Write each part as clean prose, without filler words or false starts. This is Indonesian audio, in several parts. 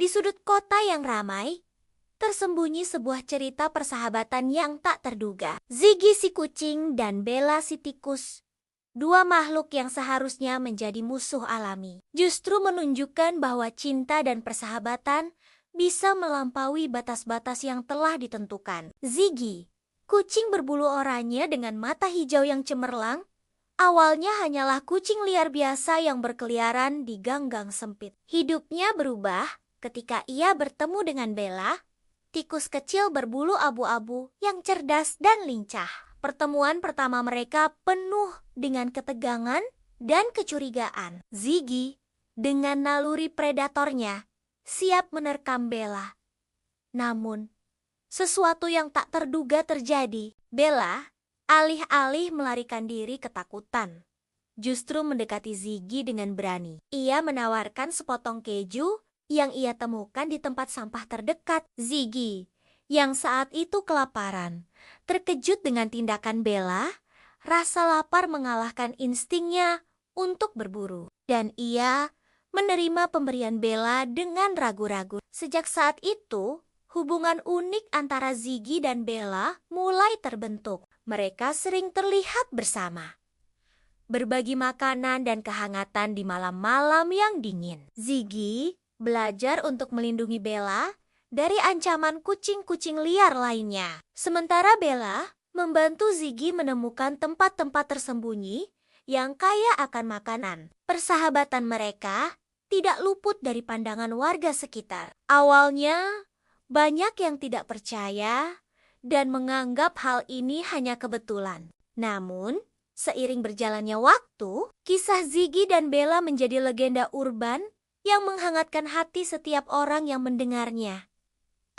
Di sudut kota yang ramai, tersembunyi sebuah cerita persahabatan yang tak terduga. Ziggy si kucing dan Bella si tikus, dua makhluk yang seharusnya menjadi musuh alami, justru menunjukkan bahwa cinta dan persahabatan bisa melampaui batas-batas yang telah ditentukan. Ziggy, kucing berbulu oranye dengan mata hijau yang cemerlang, awalnya hanyalah kucing liar biasa yang berkeliaran di gang-gang sempit. Hidupnya berubah ketika ia bertemu dengan Bella, tikus kecil berbulu abu-abu yang cerdas dan lincah. Pertemuan pertama mereka penuh dengan ketegangan dan kecurigaan. Ziggy, dengan naluri predatornya, siap menerkam Bella. Namun, sesuatu yang tak terduga terjadi. Bella, alih-alih melarikan diri ketakutan, justru mendekati Ziggy dengan berani. Ia menawarkan sepotong keju yang ia temukan di tempat sampah terdekat. Ziggy, yang saat itu kelaparan, terkejut dengan tindakan Bella. Rasa lapar mengalahkan instingnya untuk berburu, dan ia menerima pemberian Bella dengan ragu-ragu. Sejak saat itu, hubungan unik antara Ziggy dan Bella mulai terbentuk. Mereka sering terlihat bersama, berbagi makanan dan kehangatan di malam-malam yang dingin. Ziggy belajar untuk melindungi Bella dari ancaman kucing-kucing liar lainnya. Sementara Bella membantu Ziggy menemukan tempat-tempat tersembunyi yang kaya akan makanan. Persahabatan mereka tidak luput dari pandangan warga sekitar. Awalnya, banyak yang tidak percaya dan menganggap hal ini hanya kebetulan. Namun, seiring berjalannya waktu, kisah Ziggy dan Bella menjadi legenda urban yang menghangatkan hati setiap orang yang mendengarnya.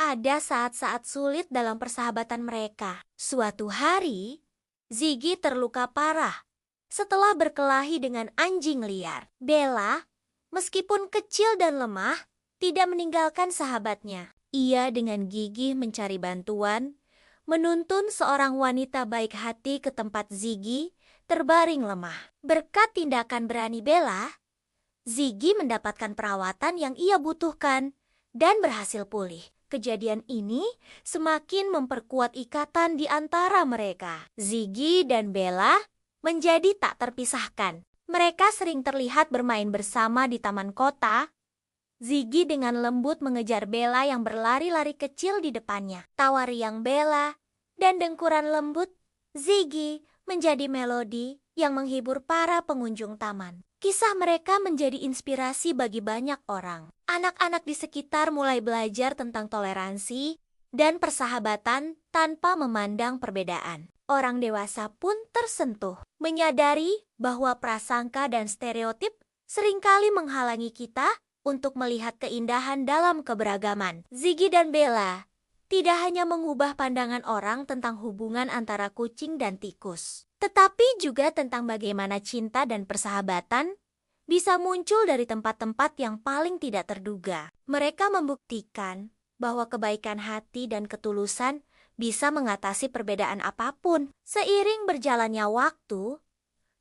Ada saat-saat sulit dalam persahabatan mereka. Suatu hari, Ziggy terluka parah setelah berkelahi dengan anjing liar. Bella, meskipun kecil dan lemah, tidak meninggalkan sahabatnya. Ia dengan gigih mencari bantuan, menuntun seorang wanita baik hati ke tempat Ziggy terbaring lemah. Berkat tindakan berani Bella, Ziggy mendapatkan perawatan yang ia butuhkan dan berhasil pulih. Kejadian ini semakin memperkuat ikatan di antara mereka. Ziggy dan Bella menjadi tak terpisahkan. Mereka sering terlihat bermain bersama di taman kota. Ziggy dengan lembut mengejar Bella yang berlari-lari kecil di depannya. Tawa riang Bella dan dengkuran lembut Ziggy menjadi melodi yang menghibur para pengunjung taman. Kisah mereka menjadi inspirasi bagi banyak orang. Anak-anak di sekitar mulai belajar tentang toleransi dan persahabatan tanpa memandang perbedaan. Orang dewasa pun tersentuh, menyadari bahwa prasangka dan stereotip seringkali menghalangi kita untuk melihat keindahan dalam keberagaman. Ziggy dan Bella tidak hanya mengubah pandangan orang tentang hubungan antara kucing dan tikus, tetapi juga tentang bagaimana cinta dan persahabatan bisa muncul dari tempat-tempat yang paling tidak terduga. Mereka membuktikan bahwa kebaikan hati dan ketulusan bisa mengatasi perbedaan apapun. Seiring berjalannya waktu,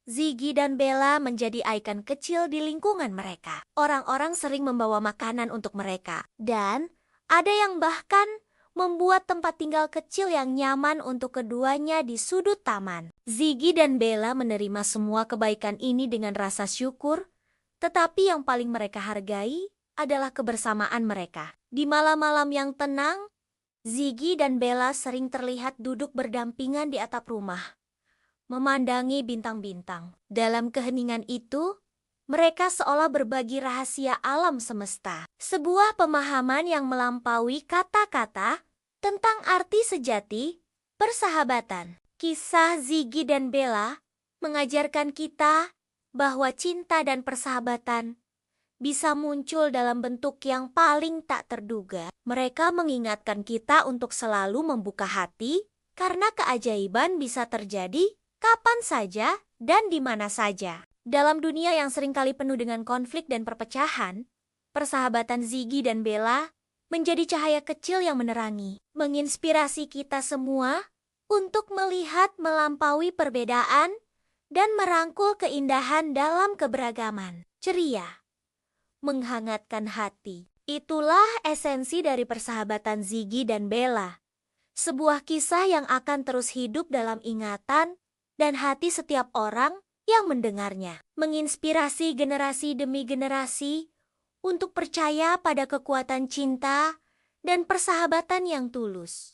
Ziggy dan Bella menjadi ikon kecil di lingkungan mereka. Orang-orang sering membawa makanan untuk mereka, dan ada yang bahkan membuat tempat tinggal kecil yang nyaman untuk keduanya di sudut taman. Ziggy dan Bella menerima semua kebaikan ini dengan rasa syukur, tetapi yang paling mereka hargai adalah kebersamaan mereka. Di malam-malam yang tenang, Ziggy dan Bella sering terlihat duduk berdampingan di atap rumah, memandangi bintang-bintang. Dalam keheningan itu, mereka seolah berbagi rahasia alam semesta. Sebuah pemahaman yang melampaui kata-kata tentang arti sejati persahabatan. Kisah Ziggy dan Bella mengajarkan kita bahwa cinta dan persahabatan bisa muncul dalam bentuk yang paling tak terduga. Mereka mengingatkan kita untuk selalu membuka hati, karena keajaiban bisa terjadi kapan saja dan di mana saja. Dalam dunia yang seringkali penuh dengan konflik dan perpecahan, persahabatan Ziggy dan Bella menjadi cahaya kecil yang menerangi, menginspirasi kita semua untuk melihat melampaui perbedaan dan merangkul keindahan dalam keberagaman. Ceria, menghangatkan hati. Itulah esensi dari persahabatan Ziggy dan Bella. Sebuah kisah yang akan terus hidup dalam ingatan dan hati setiap orang yang mendengarnya. Menginspirasi generasi demi generasi untuk percaya pada kekuatan cinta dan persahabatan yang tulus.